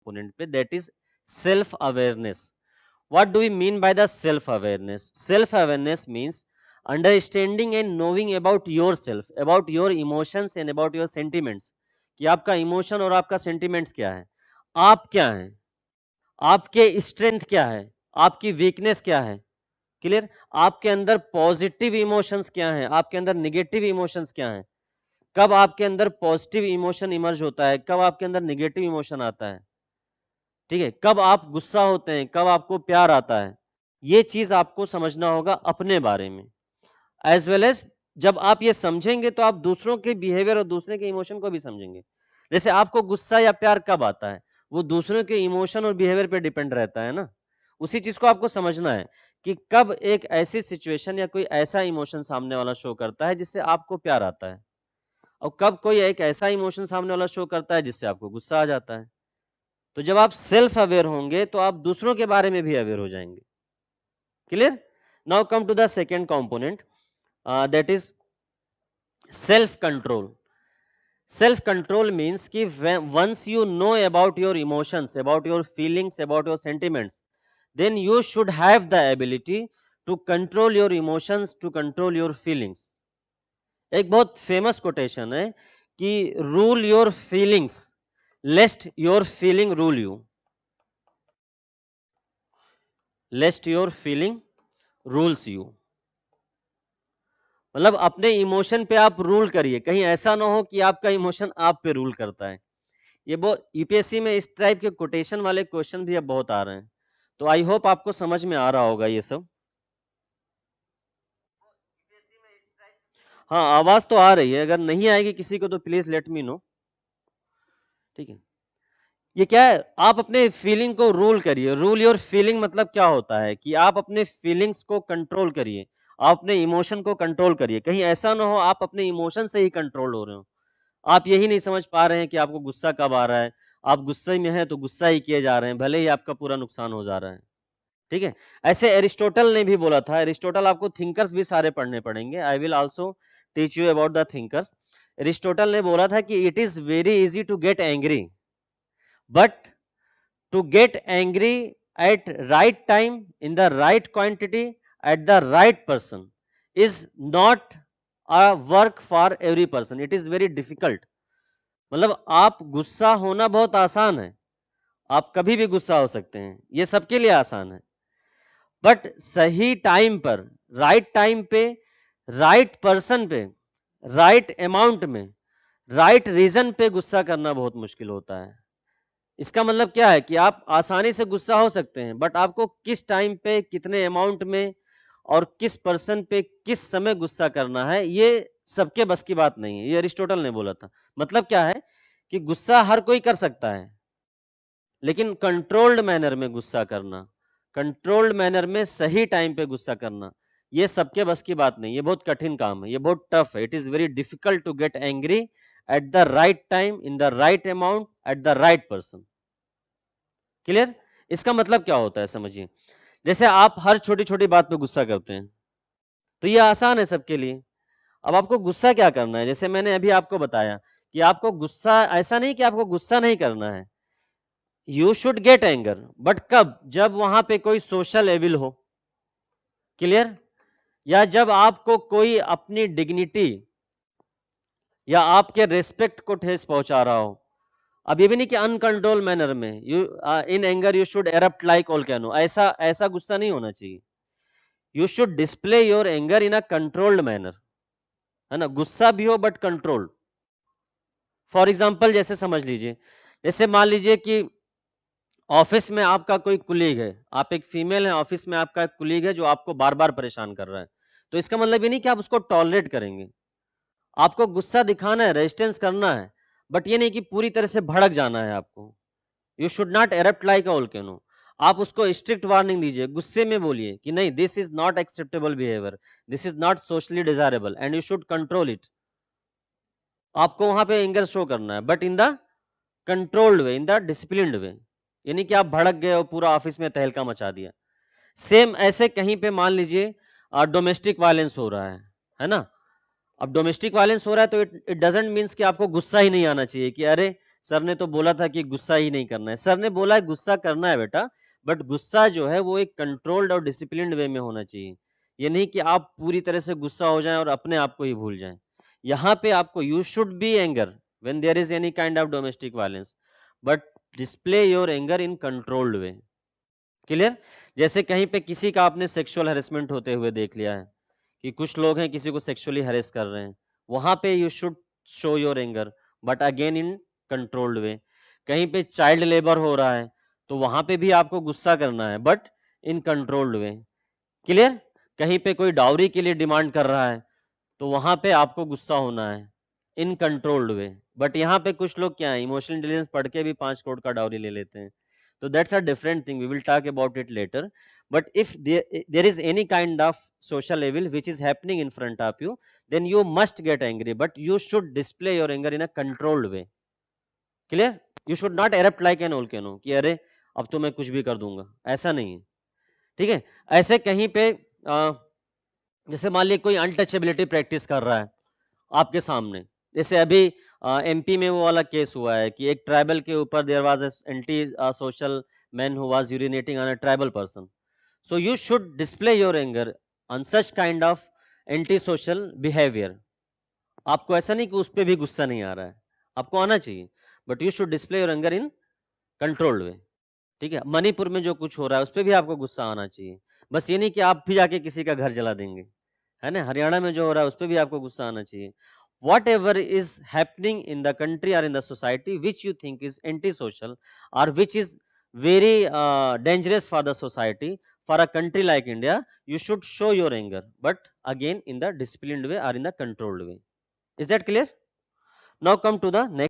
Component पे, that is self awareness. What do we mean by the self awareness? Self awareness means understanding and knowing about yourself, about your emotions and about your sentiments. कि आपका emotion और आपका sentiments क्या है, आप क्या हैं, आपके स्ट्रेंथ क्या है, आपकी वीकनेस क्या है. क्लियर. आपके अंदर पॉजिटिव इमोशंस क्या हैं, आपके अंदर निगेटिव इमोशंस क्या हैं, कब आपके अंदर पॉजिटिव इमोशन इमर्ज होता है, कब आपके अंदर निगेटिव इमोशन आता है. ठीक है. कब आप गुस्सा होते हैं, कब आपको प्यार आता है, ये चीज आपको समझना होगा अपने बारे में. एज वेल एज जब आप ये समझेंगे तो आप दूसरों के बिहेवियर और दूसरे के इमोशन को भी समझेंगे. जैसे आपको गुस्सा या प्यार कब आता है, वो दूसरों के इमोशन और बिहेवियर पे डिपेंड रहता है ना. उसी चीज को आपको समझना है कि कब एक ऐसी सिचुएशन या कोई ऐसा इमोशन सामने वाला शो करता है जिससे आपको प्यार आता है, और कब कोई एक ऐसा इमोशन सामने वाला शो करता है जिससे आपको गुस्सा आ जाता है. तो जब आप सेल्फ अवेयर होंगे तो आप दूसरों के बारे में भी अवेयर हो जाएंगे. Clear. Now come to the second component, that is self control. Self control means कि once you know about your emotions, about your feelings, about your sentiments, then you should have the ability to control your emotions, to control your feelings. एक बहुत famous quotation है कि rule your feelings lest your feeling rule you. Lest your feeling rules you. मतलब अपने emotion पे आप rule करिए, कहीं ऐसा ना हो कि आपका इमोशन आप पे रूल करता है. ये बहुत यूपीएससी में इस टाइप के कोटेशन वाले क्वेश्चन भी अब बहुत आ रहे हैं. तो आई होप आपको समझ में आ रहा होगा ये सब. हाँ, आवाज तो आ रही है, अगर नहीं आएगी किसी को तो प्लीज लेट मी नो. ठीक है. ये क्या है, आप अपने फीलिंग को रूल करिए. रूल योर फीलिंग मतलब क्या होता है कि आप अपने फीलिंग्स को कंट्रोल करिए, आप अपने इमोशन को कंट्रोल करिए. कहीं ऐसा ना हो आप अपने इमोशन से ही कंट्रोल हो रहे हो, आप यही नहीं समझ पा रहे हैं कि आपको गुस्सा कब आ रहा है, आप गुस्से में हैं तो गुस्सा ही किए जा रहे हैं, भले ही आपका पूरा नुकसान हो जा रहा है. ठीक है. ऐसे एरिस्टोटल ने भी बोला था. एरिस्टोटल, आपको थिंकर्स भी सारे पढ़ने पड़ेंगे, I will also teach you about the thinkers. Aristotle ने बोला था कि it is very easy to get angry, but to get angry at right time in the right quantity at the right person is not a work for every person. It is very difficult. मतलब आप गुस्सा होना बहुत आसान है, आप कभी भी गुस्सा हो सकते हैं, ये सबके लिए आसान है. बट सही टाइम पर, राइट टाइम पे, राइट पर्सन पे, राइट अमाउंट में, राइट रीजन पे गुस्सा करना बहुत मुश्किल होता है. इसका मतलब क्या है कि आप आसानी से गुस्सा हो सकते हैं, बट आपको किस टाइम पे, कितने अमाउंट में और किस पर्सन पे किस समय गुस्सा करना है, ये सबके बस की बात नहीं है. ये अरिस्टोटल ने बोला था. मतलब क्या है कि गुस्सा हर कोई कर सकता है, लेकिन कंट्रोल्ड मैनर में गुस्सा करना, कंट्रोल्ड मैनर में सही टाइम पे गुस्सा करना, ये सबके बस की बात नहीं. ये बहुत कठिन काम है, ये बहुत टफ है. It is very difficult to get angry at the right time, in the right amount, at the right person. Clear. इसका मतलब क्या होता है समझिए. जैसे आप हर छोटी छोटी बात पे गुस्सा करते हैं, तो ये आसान है सबके लिए. अब आपको गुस्सा क्या करना है, जैसे मैंने अभी आपको बताया कि आपको गुस्सा, ऐसा नहीं कि आपको गुस्सा नहीं करना है, you should get anger, but कब, जब वहां पे कोई सोशल एविल हो. क्लियर. या जब आपको कोई अपनी डिग्निटी या आपके रेस्पेक्ट को ठेस पहुंचा रहा हो. अब ये भी नहीं कि अनकंट्रोल मैनर में, you in anger you should erupt like volcano, ऐसा ऐसा गुस्सा नहीं होना चाहिए. You should display your anger in a controlled manner, है ना. गुस्सा भी हो बट कंट्रोल्ड. फॉर एग्जांपल जैसे समझ लीजिए, जैसे मान लीजिए कि ऑफिस में आपका कोई कुलीग है, आप एक फीमेल है, ऑफिस में आपका एक कुलीग है जो आपको बार बार परेशान कर रहा है. तो इसका मतलब ये नहीं कि आप उसको टॉलरेट करेंगे, आपको गुस्सा दिखाना है, रेजिस्टेंस करना है, बट ये नहीं कि पूरी तरह से भड़क जाना है आपको. You should not erupt like a volcano. आप उसको स्ट्रिक्ट वार्निंग दीजिए, गुस्से में बोलिए कि नहीं, this is not acceptable behaviour, this is not socially desirable and you should control it. आपको वहां पे एंगर शो करना है, but in the controlled way, in the disciplined way. यानी कि आप भड़क गए और पूरा ऑफिस में तहलका मचा दिया. सेम ऐसे कहीं पे मान लीजिए डोमेस्टिक वायलेंस हो रहा है ना. अब डोमेस्टिक वायलेंस हो रहा है तो इट डजंट मीन्स कि आपको गुस्सा ही नहीं आना चाहिए कि अरे सर ने तो बोला था कि गुस्सा ही नहीं करना है। सर ने बोला है गुस्सा करना है बेटा, बट गुस्सा जो है वो एक कंट्रोल्ड और डिसिप्लिन्ड वे में होना चाहिए। ये नहीं कि आप पूरी तरह से गुस्सा हो जाएं और अपने आप को ही भूल जाएं। यहाँ पे आपको you should be anger when there is any kind of domestic violence, but display your anger in controlled way. Clear? जैसे कहीं पे किसी का आपने सेक्सुअल हैरेसमेंट होते हुए देख लिया है कि कुछ लोग हैं किसी को सेक्सुअली हैरेस कर रहे हैं, वहां पे you should show your anger, but again in controlled वे। कहीं पे चाइल्ड लेबर हो रहा है तो वहां पे भी आपको गुस्सा करना है, but in controlled way. Clear? कहीं पे कोई डाउरी के लिए डिमांड कर रहा है तो वहां पे आपको गुस्सा होना है, इन कंट्रोल्ड वे। बट यहाँ पे कुछ लोग क्या है, इमोशनल इंटेलिजेंस पढ़ के भी 5 करोड़ का डाउरी ले लेते हैं। So that's a different thing. We will talk about it later. But if there is any kind of social evil which is happening in front of you, then you must get angry. But you should display your anger in a controlled way. Clear? You should not erupt like an volcano. कि अरे अब तो मैं कुछ भी कर दूंगा, ऐसा नहीं है। ठीक है? ऐसे कहीं पे जैसे मान लीजिए कोई अनटचेबिलिटी प्रैक्टिस कर रहा है आपके सामने, जैसे अभी एमपी में वो वाला केस हुआ है कि एक ट्राइबल के ऊपर there was anti social man who was urinating on a tribal person. So you should display your anger on such kind of anti social behaviour. आपको ऐसा नहीं कि उस पर भी गुस्सा नहीं आ रहा है, आपको आना चाहिए, but you should display your anger in controlled वे। ठीक है? मणिपुर में जो कुछ हो रहा है उस पर भी आपको गुस्सा आना चाहिए, बस ये नहीं कि आप भी जाके किसी का घर जला देंगे, है ना? हरियाणा में जो हो रहा है उस पर भी आपको गुस्सा आना चाहिए। Whatever is happening in the country or in the society which you think is anti-social or which is very dangerous for the society, for a country like India, you should show your anger, but again in the disciplined way or in the controlled way. Is that clear? Now come to the next.